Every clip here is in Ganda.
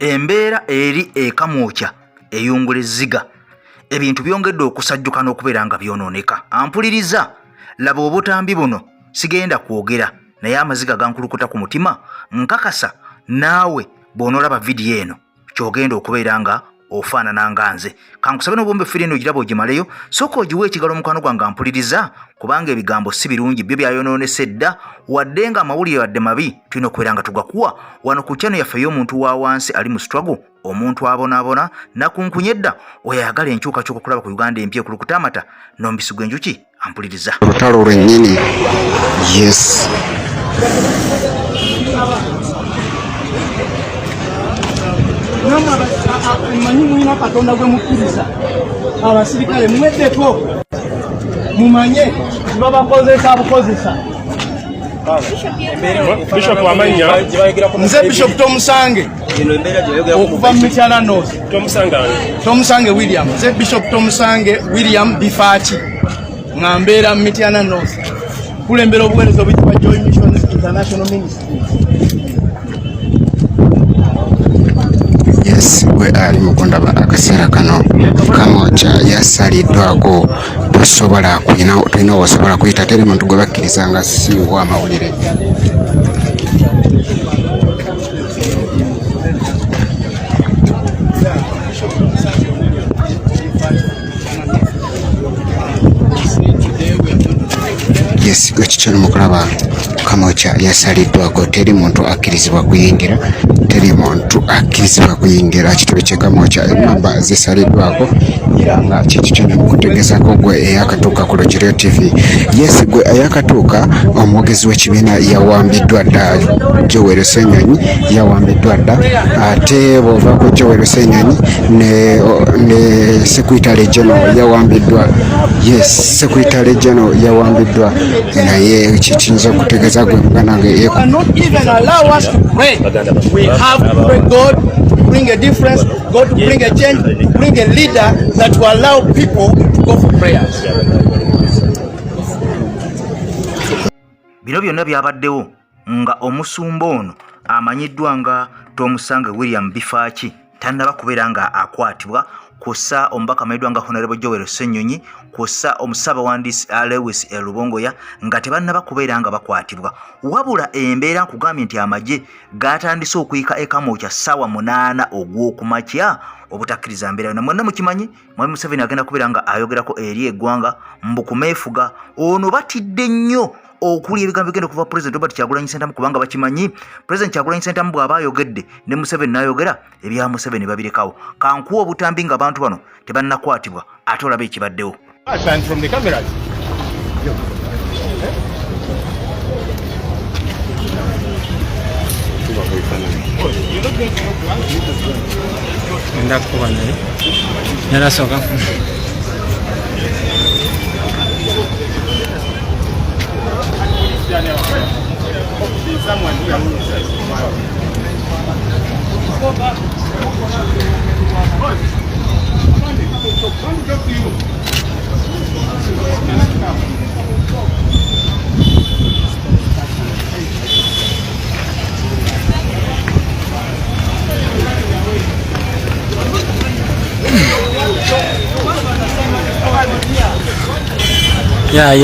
embeera eri Ekamwokya eyungula ezziga ebintu byongedde okusajjuka n'okubeera nga byonooneka. Ampuliriza, laba obutambi buno sigenda kwogera naye amaziga gankulukuta ku mutima. Nkakasa naawe bw'onoolaba vidiyo eno kyogenda okubeera nga ofaanana nga nze. Kankusabe n'obwombe firi eno ogiraba ogimaleyo, sooka ogiwe ekigalo mu kanwa gwange ampuliriza, kubanga ebigambo si birungi, byo byayonoonese dda. Wadde nga amawulire wadde mabi, tulina okubeera nga tugakuwa wano ku channel yaffe y'omuntu wa wansi ali mu struggle, omuntu abonaabona nakunkunye dda, oyo ayagala enkyukakyuka okulaba ku Uganda empya ekulukuta amata n'ombisi gw'enjuki. Ampuliriza. Olutalo lwennyini, yes. Manyi mulina Katonda gwe mukkiriza, abasirikale muweddeko mumanye babakozesa bukozesa. Bishop amanya Nze Bishop Tomusange okuva mu Mityana North. Tomusange William. Nze Bishop Tomusange William Bifachi ngambeera mu Mityana North, kulembera obuweereza obuyitibwa Joy Missions International Ministry. Yes, we ali mukundaba akaseera kano Ekamwokya yasaliddwako. Tulina osobola kuyita teri muntu gwe bakkiriza nga si w'amawulire. Yes, ekikyo mukulaba Ekamwokya yasaliddwako, teri muntu akkirizibwa kuyingira, teri muntu akkirizibwa kuyingira kitebe ky'Ekamwokya. Ennamba zisaliddwako era nga kikyo mukutegezaako gwe eyakatuuka ku Logiro TV. Yes, gwe eyakatuuka, omwogezi w'ekibiina yawambiddwa dda, Joel Ssenyonyi yawambiddwa dda, ate bw'ova ku Joel Ssenyonyi ne Secretary General yawambiddwa. Yes, Secretary General yawambiddwa, naye kiyinza okutegeeza gwe muganange Cannot even allow us to pray. We have to pray God to bring a difference, God to bring a change, to bring a leader that will allow people to go for prayers. Bino byonna byabaddewo nga omusumba ono amanyiddwa nga Tomusange William Bifachi tannaba kubeera nga akwatibwa, kw'ossa omubaka amanyiddwa nga Honorable Joel Ssenyonyi, kw'ossa omusabawandiisi Lewis Lubongoya nga tebannaba kubeera nga bakwatibwa. Wabula embeera nkugambye nti amagye gatandise okuyika Ekamwokya ssaawa 8 ogw'okumakya obutakkiriza mbeera yonna. Mwenna mukimanyi Mwami Museveni agenda kubeera nga ayogerako eri eggwanga mbukumeefuga. Ono batidde nnyo okuli ebigambo bigenda okuva President Robert Kyagulanyi Ssentamu, kubanga bakimanyi President Kyagulanyi Ssentamu bw'aba ayogedde ne Museveni n'ayogera, ebya Museveni babirekawo. Kankuwa obutambi nga abantu bano tebannakwatibwa ate olaba ekibaddewo. from the cameras. Someone here who says, Yeah.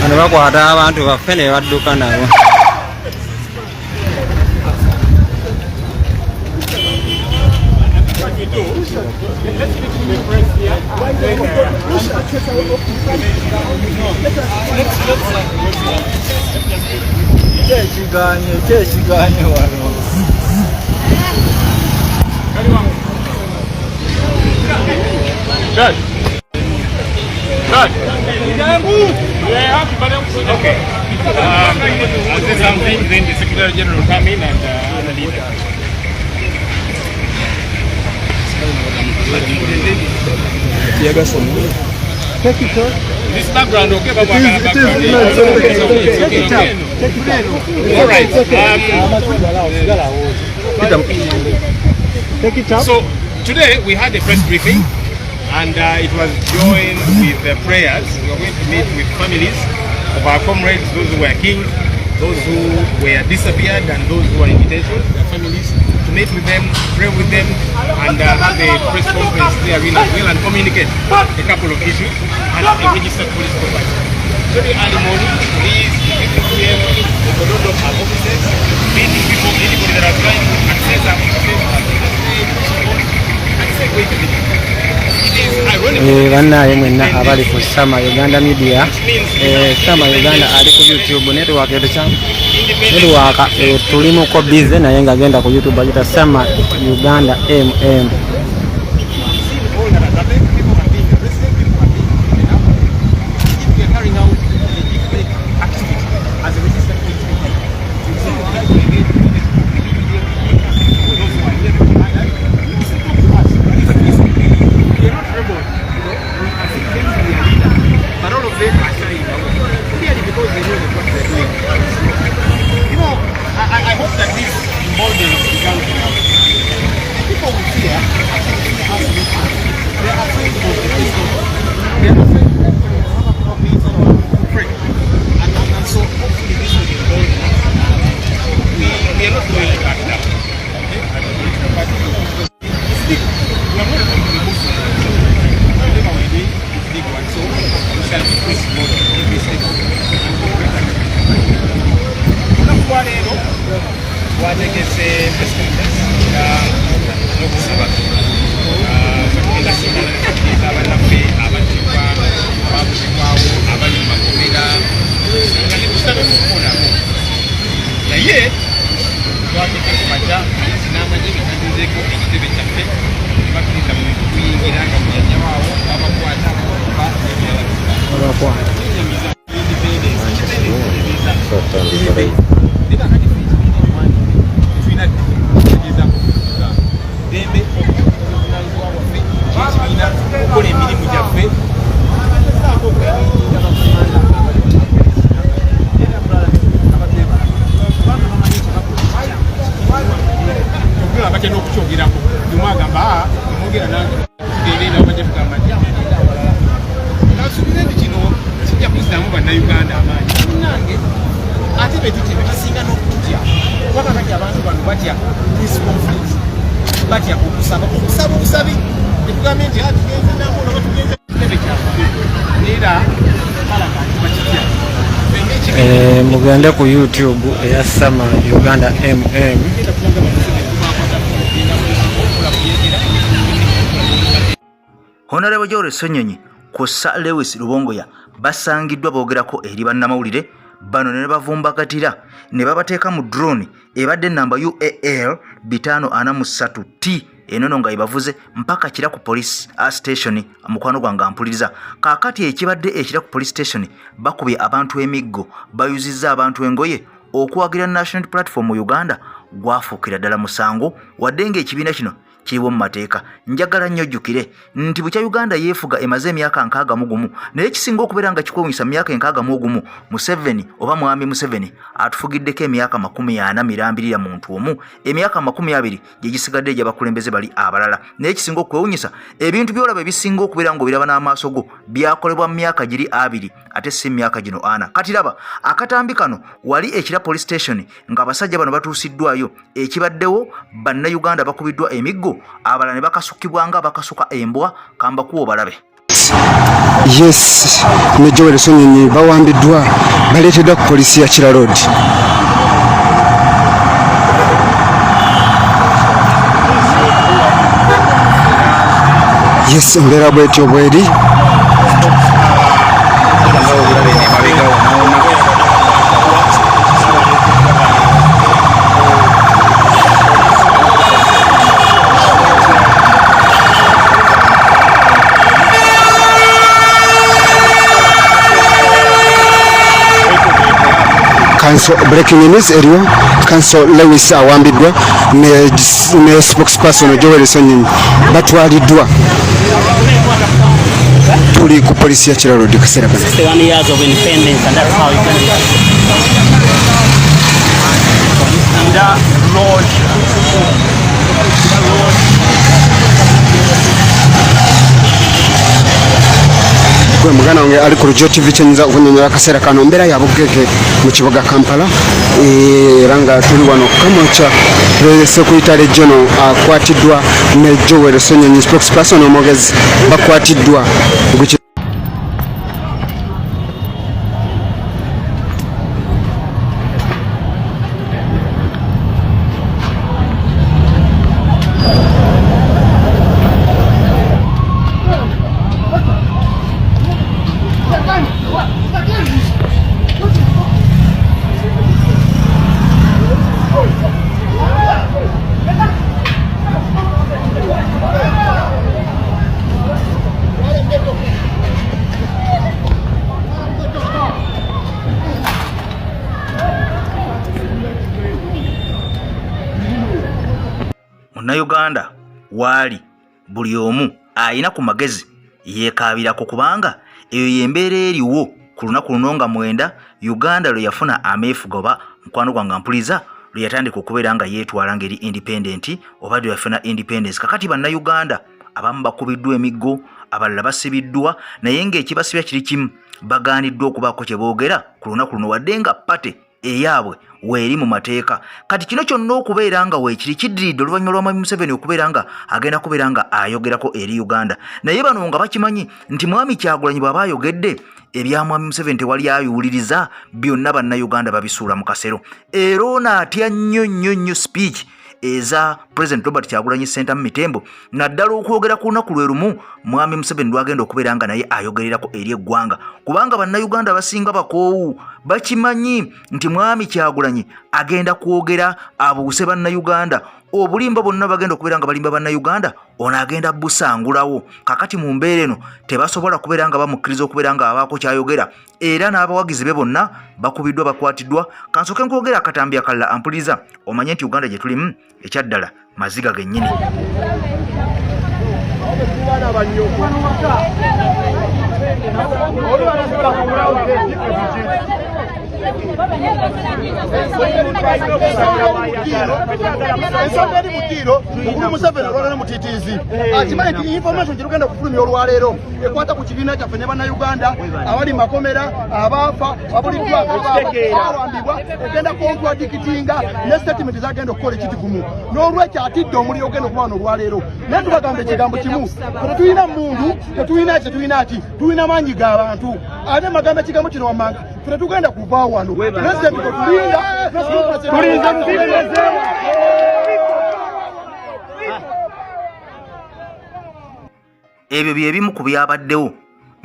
Ano bakwata abantu baffe ne badduka nabo. Kyekiganye wano. Dad. Okay. I'll say something, then the Secretary General will come in and the leader. take it out. This background, okay? Take it out. All right. So today we had a press briefing, and it was joined with prayers. We are going to meet with families of our comrades, those who were killed, those who were disappeared, and those who are in detention, their families, to meet with them, pray with them, and have a press conference therein as well, and communicate a couple of issues, and a registered police profile. Very early morning, please, people here, the lot of our officers, meeting people, anybody that are trying to access our offices, bannaye mwenna abali ku Sama Uganda Media Sama Uganda ali ku YouTube network tulimuko busy naye nga agenda ku YouTube agita Sama Uganda MM. Mugende ku YouTube eya Sama Uganda MM. Honorable Jore Sonyonyi kw'ossa Lewis Lubongoya basangiddwa boogerako eri bannamawulire bano ne bavumbakatira ne babateeka mu drone ebadde namba UAL 543T enono nga ibavuze mpaka kira ku police station mukwano gwange ampuliriza kaakati ekibadde ekira ku police station bakubye abantu emiggo bayuzizza abantu engoye okuwagira National Platform mu Uganda gwafuukira ddala musango wadde ng'ekibiina kino kiriwo mu mateeka njagala nnyo ojjukire nti bukya Uganda yeefuga emaze emyaka 61 naye kisinga okubeera nga kikwewunyisa mu myaka 61 Museveni oba mwami Museveni atufugiddeko emyaka 40 mirambirira muntu omu emyaka 20 gye gisigadde gy'abakulembeze bali abalala naye kisinga okwewunyisa ebintu byolaba ebisinga okubeera ng'obiraba n'amaaso go byakolebwa mu myaka giri 2 ate si myaka gino 4 kati laba akatambi kano wali ekira police station ng'abasajja bano batuusiddwayo ekibaddewo bannayuganda bakubiddwa emiggo abala ne bakasukibwa nga bakasuka embwa kamba kuwo balabe. Yes, ne Joel Sonyonyi bawambiddwa baleeteddwa ku poliisi ya Kira Road. Yes, embeera bwetyo bweri. Breaking news eriyo Council Lewis awambiddwa ne spokesperson Joel Sonyonyi batwaliddwa tuli ku poliisi ya Kira Road kaseera kano. 61 years of independence, and that's how it can be. The Lord gwe mugana wange ali ku Lujo TV kyenyinza okunyonyola akaseera kano mbeera ya bugege mu kibuga Kampala era nga tuli wano Ekamwokya Secretary General akwatiddwa ne Joel Ssenyonyi spokesperson omwogezi bakwatiddwa. Uganda wali buli omu ayina ku magezi yeekabirako kubanga eyo yembeera eriwo ku lunaku luno nga 9 Uganda lwe yafuna ameefuga oba mukwano gwange ampuliza lwe yatandika okubeera nga yeetwala ngeri independent oba lwe yafuna independence. Kakati bannayuganda abamu bakubiddwa emiggo, abalala basibiddwa, naye ng'ekibasibya kiri kimu, bagaaniddwa okubaako kye boogera ku lunaku luno wadde nga pate eyaabwe weeri mu mateeka. Kati kino kyonna okubeera nga weekiri kiddiridde oluvannyuma lwa Mwami Museveni okubeera nga agenda kubeera nga ayogerako eri Uganda, naye bano nga bakimanyi nti Mwami Kyagulanyi bw'aba ayogedde ebya Mwami Museveni tewali abiwuliriza, byonna bannayuganda babisuula mu kasero. Era ono atya nnyo speech eza President Robert Kyagulanyi Center mu Mitembo, naddala okwogera ku lunaku lwe lumu Mwami Museveni lwagenda okubeera nga naye ayogererako eri eggwanga, kubanga bannayuganda basinga bakoowu bakimanyi nti Mwami Kyagulanyi agenda kwogera abuuse bannayuganda, obulimba bonna bagenda okubeera nga balimba bannayuganda, ono agenda busangulawo. Kakati mu mbeera eno tebasobola kubeera nga bamukkiriza okubeera nga abaako kyayogera, era n'abawagizi be bonna bakubiddwa bakwatiddwa. Kansooke nkwogera akatambi akalala ampuliza omanye nti Uganda gye tulimu ekyaddala maziga gennyini. Ensonga eri mu kiro mukulu Museveni olwalala mutiitiizi akimanyi nti information gye tugenda kufulumya olwaleero ekwata ku kibiina kyaffe ne bannayuganda abali makomera, abaafa, abuliddwa, abawambibwa, egenda contradictinga ne statement zagenda okukola ekitigumu, n'olwekyo atidde omuliro ogenda okuba wano olwaleero. Naye tubagamba ekigambo kimu, tetulina mundu, tetulina kyetulina ati tulina maanyi g'abantu ate magamba ekigambo kino wammanga tetugenda kuva wano. President tulinda ebyo bye bimu ku byabaddewo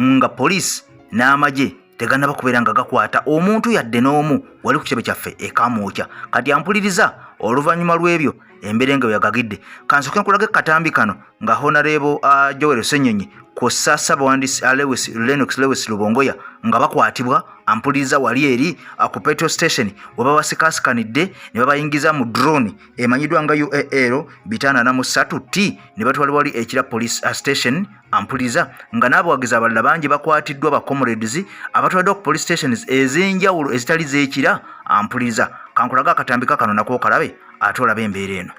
nga poliisi n'amagye tegannaba kubeera nga gakwata omuntu yadde n'omu wali ku kitebe kyaffe Ekamwokya. Kati ampuliriza oluvannyuma lw'ebyo embeera nga yagagidde. Kansooke nkulaga akatambi kano nga Honorable Joel Ssenyonyi kw'ossa Ssaabawandiisi Lennox Lewis Lubongoya nga bakwatibwa, ampuliriza wali eri ku petrol station we babasikasikanidde ne babayingiza mu drone emanyiddwa nga UAL 543T ne batwala wali ekira police station. Ampuliriza nga n'abawagizi abalala bangi bakwatiddwa ba comrades abatwaliddwa ku police stations ez'enjawulo ezitali z'ekira. Ampuliriza kankulaga akatambika kano nako kalabe ate olabe embeera eno.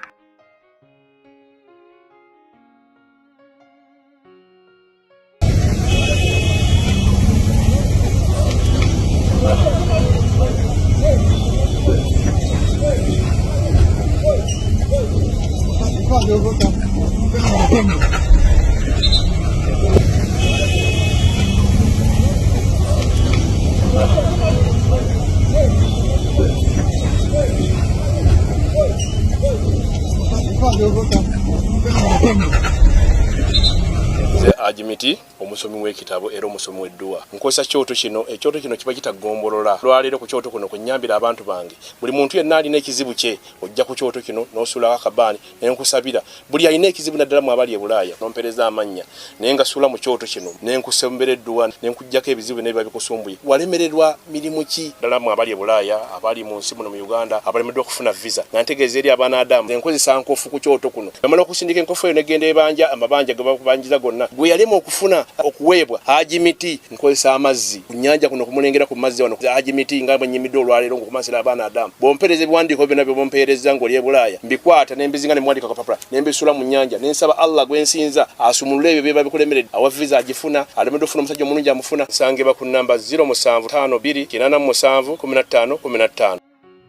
Ajimiti omusomi w'ekitabo era omusomi w'edduwa nkozesa kyoto kino ekyoto kino kiba kitagombolola lwaleero ku kyoto kuno kunyambira abantu bange buli muntu yenna alina ekizibu kye ojja ku kyoto kino n'osuulako akabaani ne nkusabira buli alina ekizibu naddala mu abali e Bulaaya n'ompereza amannya naye nga suula mu kyoto kino ne nkusembera edduwa ne nkuggyako ebizibu n'ebiba bikusumbuye walemererwa mirimu ki ddala mu abali e Bulaaya abali mu nsi muno mu Uganda abalemeddwa okufuna visa nantegeeza eri abaana Adamu nkozesa nkofu ku kyoto kuno namala okusindika enkofu eyo negenda ebanja amabanja ge bakubanjiza gonna gwe yalema okufuna okuweebwa hajimiti nkozesa amazzi ku nnyanja kuno kumulengera ku mazzi wano hajimiti nga bwe nnyimidde olwaleero ng'okumansira abaana Adamu bompereza ebiwandiiko byonna bye bompeereza ng'oli e Bulaaya mbikwata ne mbizinga ne mwandika kapapula ne mbisula mu nnyanja ne nsaba Allah gwe nsinza asumulule ebyo bye babikulemeredde awa visa agifuna alemedde ofuna omusajja omulungi amufuna nsangibwa ku nnamba 0752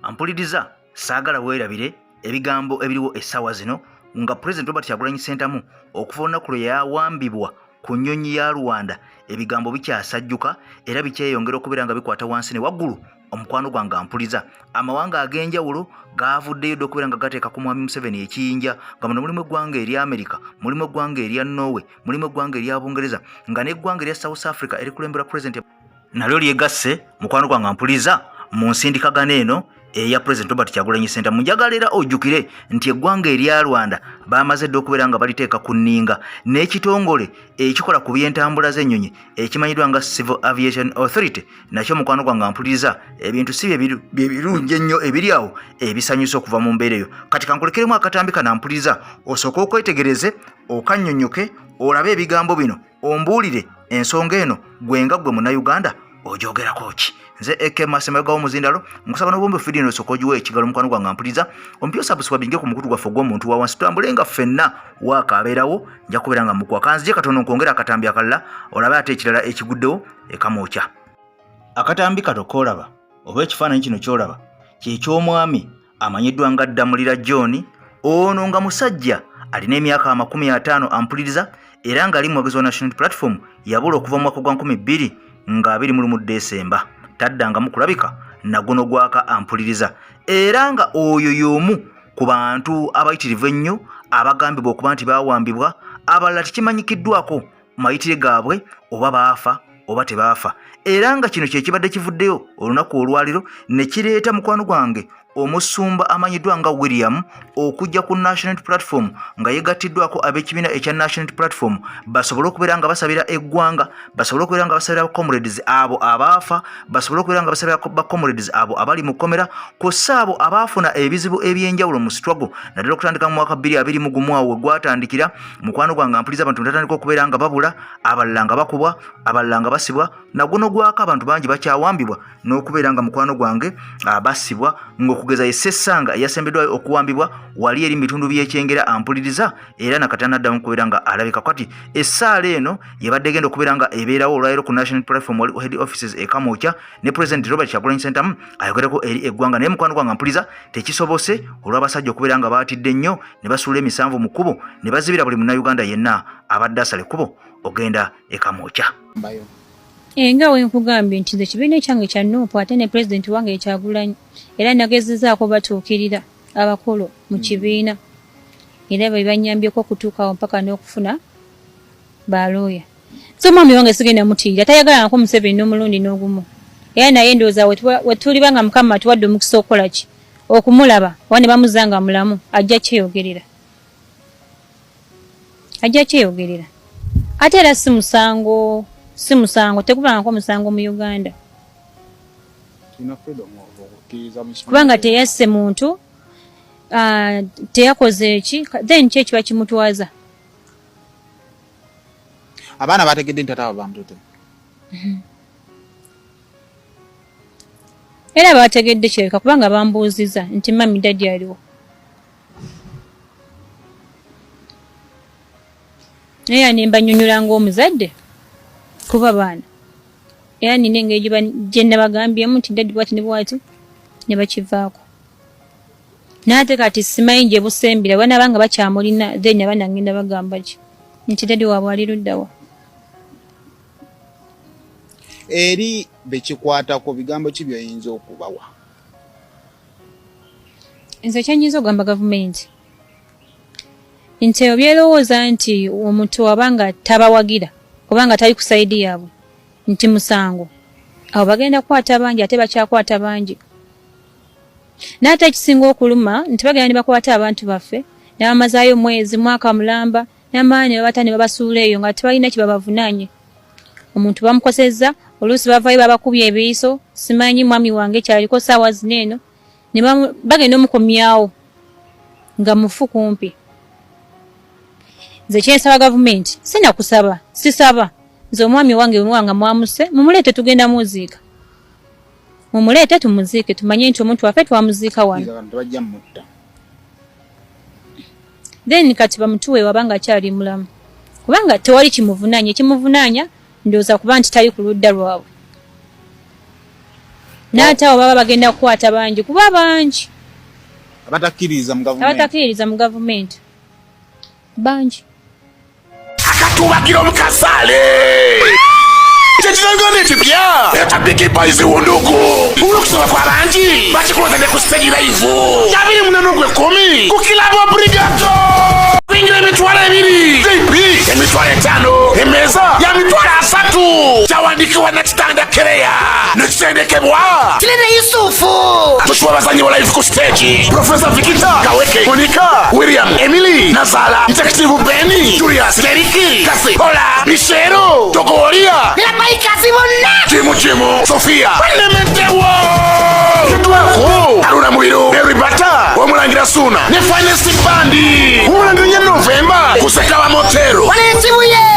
Ampuliriza saagala weerabire ebigambo ebiriwo essaawa zino nga President Robert Kyagulanyi Ssentamu okuva olunaku lwe yawambibwa ku nnyonyi ya Rwanda ebigambo bikyasajjuka era bikyeyongera okubeera nga bikwata wansi ne waggulu. Omukwano gwange ampuliza amawanga ag'enjawulo gaavuddeyo dde okubeera nga gateeka ku mwami Museveni ekiyinja nga muno mulimu eggwanga erya Amerika, mulimu eggwanga erya Norway, mulimu eggwanga erya Bungereza nga n'eggwanga erya South Africa erikulemberwa President nalyo lyegasse. Mukwano gwange ampuliza mu nsindikagano eno eya President Robert Kyagulanyi Ssentamu njagala era ojjukire nti eggwanga erya Rwanda baamaze dde okubeera nga baliteeka ku nninga n'ekitongole ekikola ku by'entambula z'ennyonyi ekimanyiddwa nga Civil Aviation Authority nakyo mukwano gwange ampuliriza ebintu si bye birungi ennyo ebiri awo ebisanyusa okuva mu mbeera eyo. Kati kankulekeremu akatambi kana ampuliriza osooke okwetegereze okannyonnyoke olabe ebigambo bino ombuulire ensonga eno gwe nga gwe Munnayuganda ojogerako ki. Nze Ekemwokya w'omuzindalo nkusaba n'obwombe fidi eno osooka ogiwa ekigalo mukwano gwange ampuliriza ompyo subscribinge ku mukutu gwaffe ogw'omuntu wa wansi tutambule nga ffenna waakaabeerawo nja kubeera nga mukwaka nzije katono nkwongera akatambi akalala olabe ate ekirala ekiguddewo Ekamwokya. Akatambi kato koolaba oba ekifaananyi kino kyolaba kyeky'omwami amanyiddwa nga Ddamulira John ono nga musajja alina emyaka 50 ampuliriza era ng'ali mwogezi wa National Platform yabula okuva mu mwaka gwa 2021 Desemba taddangamu kulabika naguno gwaka ampuliriza era nga oyo y'omu ku bantu abayitirivu ennyo abagambibwa okuba nti baawambibwa abalala tekimanyikiddwako mayitire gaabwe oba baafa oba tebaafa era nga kino kyekibadde kivuddeyo olunaku olwaliro ne kireeta mukwano gwange omusumba amanyiddwa nga William okujja ku National Platform nga yegattiddwako ab'ekibiina ekya National Platform basobole okubeera nga basabira eggwanga, basobole okubeera nga basabira comrades abo abaafa, basobole okubeera nga basabira comrades abo abali mu kkomera kw'ossa abo abaafuna ebizibu eby'enjawulo mu struggle naddala okutandika mu mwaka 2021 awo gwatandikira. Mukwano gwange ampuliriza abantu batandika okubeera nga babula, abalala nga bakubwa, abalala nga basibwa naguno gwaka abantu bangi bakyawambibwa n'okubeera nga mukwano gwange basibwa ng'okugeza Ssesanga yasembeddwayo okuwambibwa wali eri mu bitundu by'ekyengera ampuliriza era nakatana addamu kubeera nga alabika kwati essaala eno yebadde genda okubeera nga ebeerawo olwaliro ku National Platform wali head offices Ekamwokya ne President Robert Kyagulanyi Ssentamu ayogereko eri eggwanga naye mukwano gwange ampuliriza tekisobose olw'abasajja okubeera nga baatidde nnyo ne basuula emisanvu mu kkubo ne bazibira buli Munnayuganda yenna abadde asala ekkubo ogenda Ekamwokya. Nga wenkugambye nti nze kibiina ekyange kya Nuupu ate ne President wange Kyagulanyi era nagezezaako batuukirira abakulu mu kibiina era bwe banyambyeko okutuukawo mpaka n'okufuna balooya. So mwami wange sigenda mutiira tayagala nako Museveni n'omulundi n'ogumu era naye ndowooza we tuliba nga Mukama tuwadde omukisa okukola ki okumulaba oba ne bamuzanga mulamu ajja kyeyogerera ate era si musango tekubangako musango mu Uganda kubanga teyasse muntu teyakoze eki then ki ekiba kimutwaza abaana bategedde nti tata bamutote era bategedde kireka kubanga bambuuziza nti mami dadi aliwo naye nimba nnyonnyola ng'omuzadde kuba baana era nina engeri gye nabagambyemu nti dadi bwati ne bwati ne bakivaako n'ate kati simanyi gye busembera banaaba nga bakyamulina then abaana ngenda bagamba ki nti dadi waabwe ali luddawa eri bekikwatako bigambo ki byoyinza okubawa? nze kyanyiza okugamba gavumenti nti ebyo byerowooza nti omuntu abanga tabawagira kubanga tali ku sayidi yaabwe nti musango abo bagenda kukwata bangi ate bakyakwata bangi n'ate ekisinga okuluma nti bagenda ne bakwata abantu baffe ne bamazaayo mwezi mwaka mulamba n'amaanyi babata ne babasuula eyo nga tebalina kibabavunaanye omuntu bamukosezza oluusi bavayo babakubye ebiiso simanyi mwami wange kyaliko saawa zineeno ne bagenda omukomyawo nga mufu kumpi nze kyensaba gavumenti sinakusaba sisaba nze omwami wange wanga mwamuse mumuleete tugenda muziika mumuleete tumuziike tumanye nti omuntu waffe twamuziika wano then kati bamutuwe wabanga kyali mulamu kubanga tewali kimuvunaanya ndowooza kuba nti tali ku ludda lwabwe n'ate abo baba bagenda kukwata bangi kuba bangi abatakkiriza mu gavumenti bangi akatubagira omukasaale kyekirangane ekipya yataddeko epayizi wondogo olwokusaba kwa bangi bakikulozanye ku stage live 28 ku kilabo brigato bingira emitwalo 2 JP emitwalo 5 emeza ya mitwalo 3 kyawandikiwa na kitanda kereya nekitendekebwa kirene yusufu tushuwa bazanyi wa live ku stage Professor Vikita Kaweke Monica William Emily Nazala Detective Benny Julius Deriki Kasi Hola Michero Togoria Kazi bonna Chimu Sofia Panementewo Kitwako Aruna Mwiro Deribata Omulangira Suna ne Finest Bandi Omulangira November Kusekawa Motero Wane tibuye